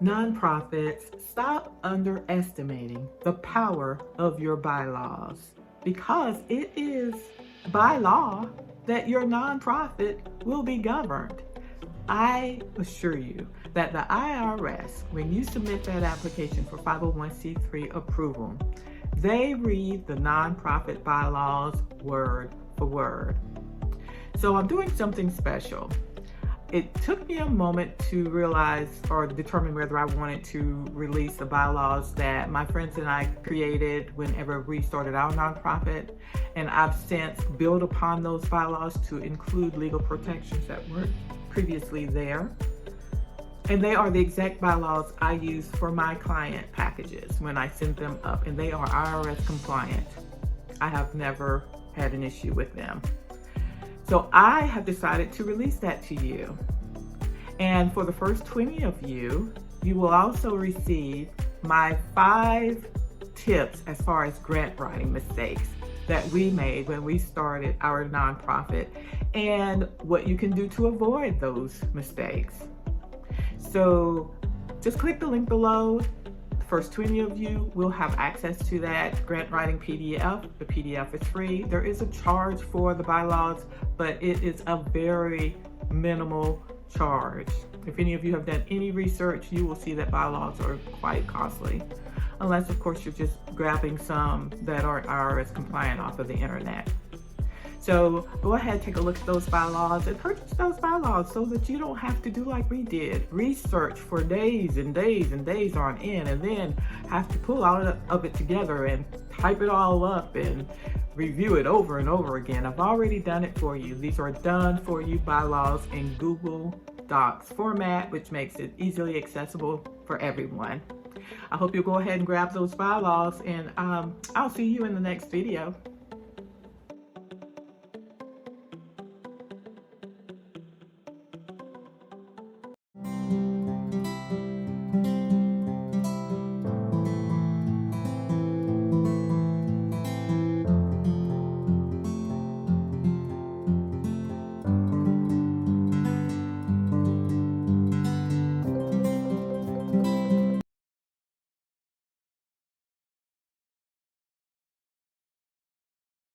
Nonprofits, stop underestimating the power of your bylaws, because it is by law that your nonprofit will be governed. I assure you that the IRS, when you submit that application for 501c3 approval, they read the nonprofit bylaws word for word. So I'm doing something special. It took me a moment to realize or determine whether I wanted to release the bylaws that my friends and I created whenever we started our nonprofit. And I've since built upon those bylaws to include legal protections that weren't previously there. And they are the exact bylaws I use for my client packages when I send them up, and they are IRS compliant. I have never had an issue with them. So I have decided to release that to you. And for the first 20 of you, you will also receive my 5 tips as far as grant writing mistakes that we made when we started our nonprofit and what you can do to avoid those mistakes. So just click the link below. The first 20 of you will have access to that grant writing PDF. The PDF is free. There is a charge for the bylaws, but it is a very minimal charge. If any of you have done any research, you will see that bylaws are quite costly, unless of course you're just grabbing some that aren't IRS compliant off of the internet. So go ahead, take a look at those bylaws and purchase those bylaws so that you don't have to do like we did, research for days and days and days on end, and then have to pull all of it together and type it all up and review it over and over again. I've already done it for you. These are done for you bylaws in Google Docs format, which makes it easily accessible for everyone. I hope you'll go ahead and grab those bylaws, and I'll see you in the next video.